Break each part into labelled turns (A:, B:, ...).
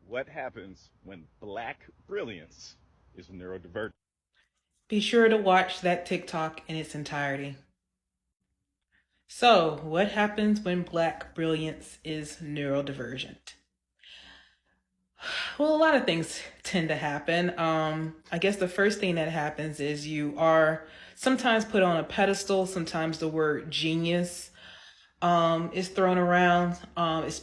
A: What happens when black brilliance is neurodivergent?
B: Be sure to watch that TikTok in its entirety. So, what happens when black brilliance is neurodivergent? Well, a lot of things tend to happen. I guess the first thing that happens is you are sometimes put on a pedestal. Sometimes the word genius is thrown around.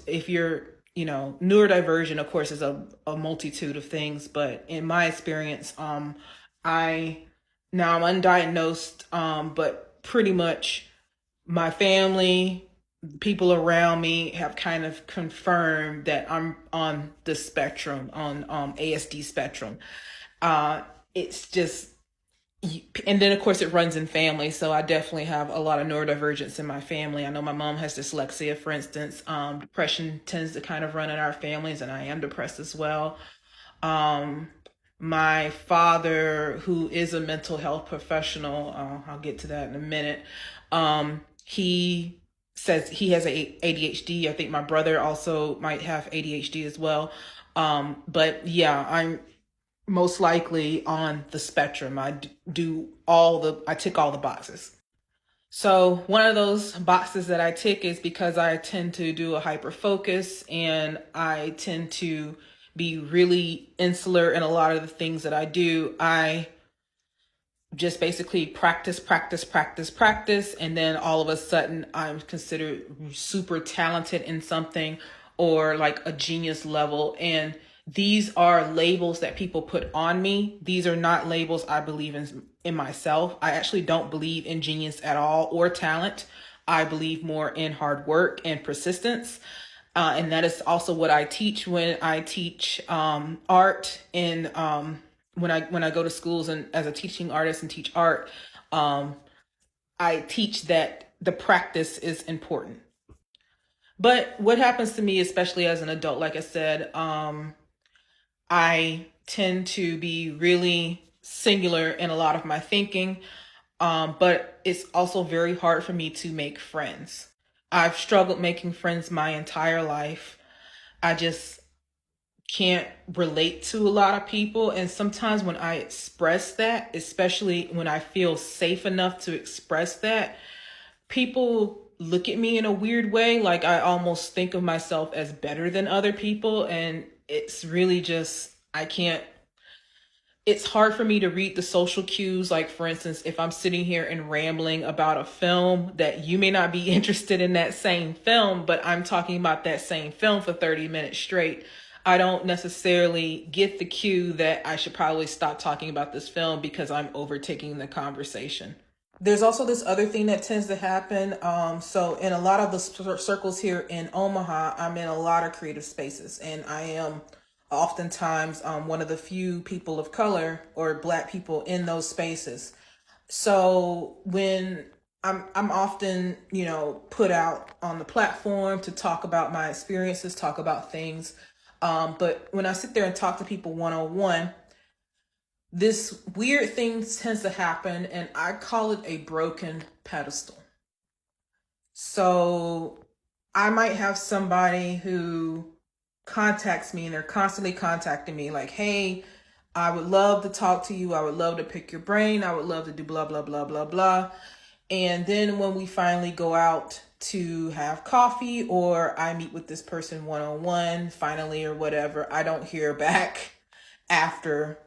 B: If you're, neurodivergent, of course, is a multitude of things. But in my experience, I now I'm undiagnosed, but pretty much my family, people around me have kind of confirmed that I'm on the spectrum, on ASD spectrum. Uh, it's just, and then of course it runs in family. So I definitely have a lot of neurodivergence in my family. I know my mom has dyslexia, for instance. Depression tends to kind of run in our families, and I am depressed as well. Um, my father, who is a mental health professional, I'll get to that in a minute. He says he has ADHD. I think my brother also might have ADHD as well. But yeah, I'm most likely on the spectrum. I tick all the boxes. So one of those boxes that I tick is because I tend to do a hyper focus, and I tend to be really insular in a lot of the things that I do. I just basically practice, practice, practice, practice, and then all of a sudden I'm considered super talented in something, or like a genius level. And these are labels that people put on me. These are not labels I believe in myself. I actually don't believe in genius at all, or talent. I believe more in hard work and persistence. And that is also what I teach when I teach art, and when I go to schools and as a teaching artist and teach art. um, I teach that the practice is important. But what happens to me, especially as an adult, like I said, I tend to be really singular in a lot of my thinking. But it's also very hard for me to make friends. I've struggled making friends my entire life. I just can't relate to a lot of people. And sometimes when I express that, especially when I feel safe enough to express that, people look at me in a weird way. Like I almost think of myself as better than other people. And it's really just, I can't, it's hard for me to read the social cues. Like, for instance, if I'm sitting here and rambling about a film that you may not be interested in that same film, but I'm talking about that same film for 30 minutes straight, I don't necessarily get the cue that I should probably stop talking about this film because I'm overtaking the conversation. There's also this other thing that tends to happen. So in a lot of the circles here in Omaha, I'm in a lot of creative spaces, and I am oftentimes one of the few people of color or black people in those spaces. So when I'm often, put out on the platform to talk about my experiences, talk about things. But when I sit there and talk to people one on one, this weird thing tends to happen, and I call it a broken pedestal. So I might have somebody who contacts me, and they're constantly contacting me like, hey, I would love to talk to you. I would love to pick your brain. I would love to do blah, blah, blah, blah, blah. And then when we finally go out to have coffee, or I meet with this person one on one, finally, or whatever, I don't hear back after,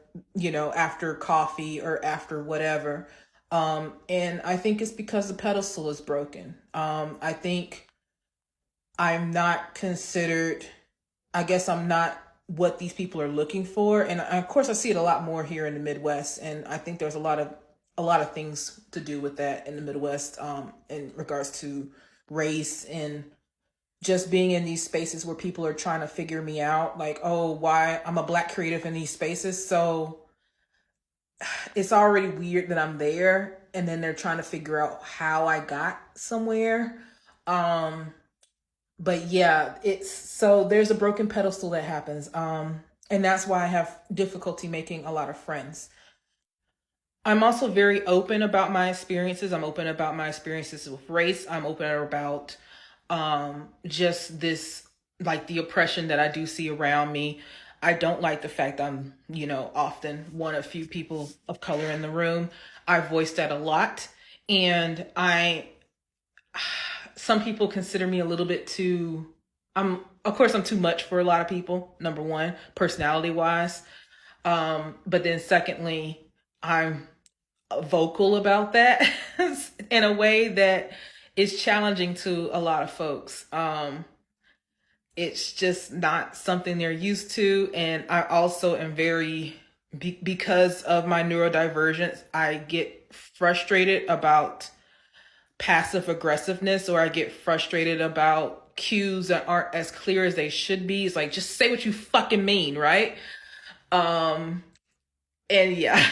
B: after coffee or after whatever. And I think it's because the pedestal is broken. I think I'm not considered, I guess I'm not what these people are looking for. And of course I see it a lot more here in the Midwest. And I think there's a lot of things to do with that in the Midwest, in regards to race, and just being in these spaces where people are trying to figure me out, like, oh, why I'm a black creative in these spaces. So it's already weird that I'm there, and then they're trying to figure out how I got somewhere. Um, but yeah, it's so there's a broken pedestal that happens. And that's why I have difficulty making a lot of friends. I'm also very open about my experiences. I'm open about my experiences with race. I'm open about just this, like the oppression that I do see around me. I don't like the fact I'm, often one of few people of color in the room. I voiced that a lot. And some people consider me a little bit too, of course, I'm too much for a lot of people, number one, personality wise. But then secondly, I'm vocal about that in a way that is challenging to a lot of folks. It's just not something they're used to. And I also am because of my neurodivergence, I get frustrated about passive aggressiveness, or I get frustrated about cues that aren't as clear as they should be. It's like, just say what you fucking mean, right? Um, and yeah,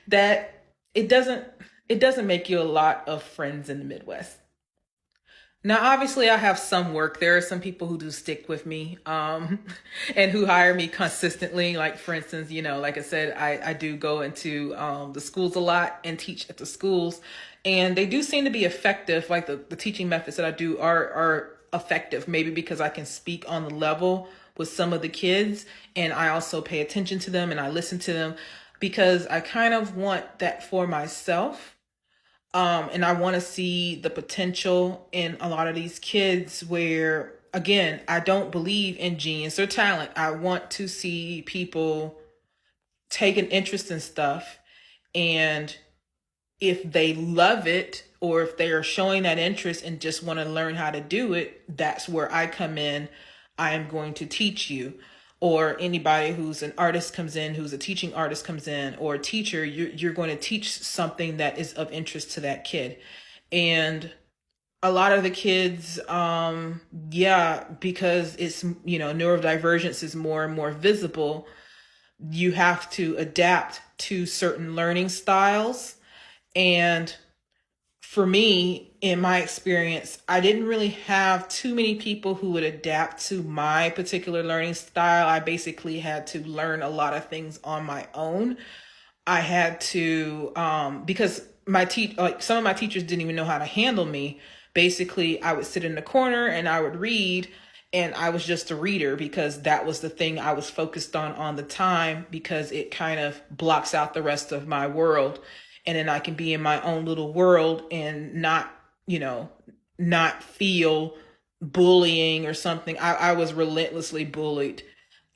B: that it doesn't it doesn't make you a lot of friends in the Midwest. Now, obviously, I have some work. There are some people who do stick with me, and who hire me consistently. Like, for instance, like I said, I do go into the schools a lot and teach at the schools, and they do seem to be effective. Like the teaching methods that I do are effective. Maybe because I can speak on the level with some of the kids, and I also pay attention to them and I listen to them because I kind of want that for myself. And I want to see the potential in a lot of these kids where, again, I don't believe in genius or talent. I want to see people take an interest in stuff. And if they love it, or if they are showing that interest and just want to learn how to do it, that's where I come in. I am going to teach you. Or anybody who's an artist comes in, who's a teaching artist comes in, or a teacher, you're going to teach something that is of interest to that kid. And a lot of the kids, yeah, because it's, neurodivergence is more and more visible, you have to adapt to certain learning styles. And for me, in my experience, I didn't really have too many people who would adapt to my particular learning style. I basically had to learn a lot of things on my own. I had to, because like some of my teachers didn't even know how to handle me. Basically, I would sit in the corner and I would read, and I was just a reader because that was the thing I was focused on the time, because it kind of blocks out the rest of my world. And then I can be in my own little world and not, not feel bullying or something. I was relentlessly bullied.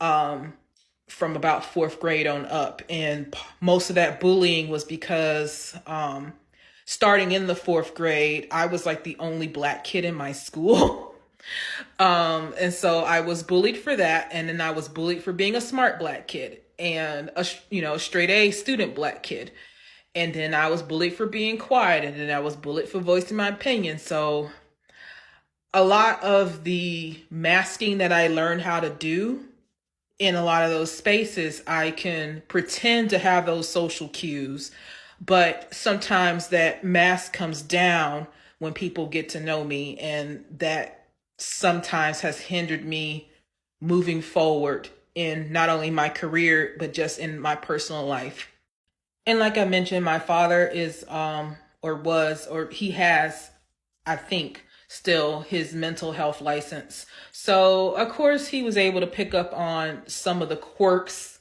B: From about fourth grade on up. And most of that bullying was because starting in the fourth grade, I was like the only Black kid in my school. And so I was bullied for that. And then I was bullied for being a smart Black kid and a straight A student Black kid. And then I was bullied for being quiet. And then I was bullied for voicing my opinion. So a lot of the masking that I learned how to do in a lot of those spaces, I can pretend to have those social cues, but sometimes that mask comes down when people get to know me, and that sometimes has hindered me moving forward in not only my career, but just in my personal life. And like I mentioned, my father is, or was, or he has, I think, still his mental health license. So, of course, he was able to pick up on some of the quirks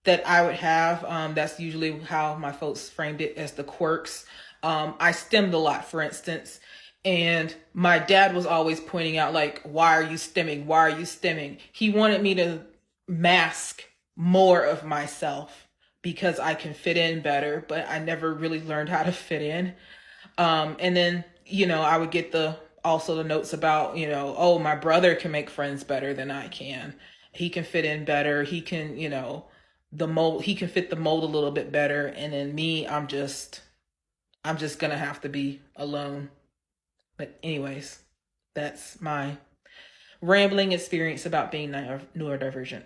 B: that I would have. That's usually how my folks framed it, as the quirks. I stemmed a lot, for instance. And my dad was always pointing out, like, why are you stemming? Why are you stemming? He wanted me to mask more of myself because I can fit in better, but I never really learned how to fit in. And then, I would get also the notes about, oh, my brother can make friends better than I can. He can fit in better. He can, he can fit the mold a little bit better. And then me, I'm just gonna have to be alone. But anyways, that's my rambling experience about being neurodivergent.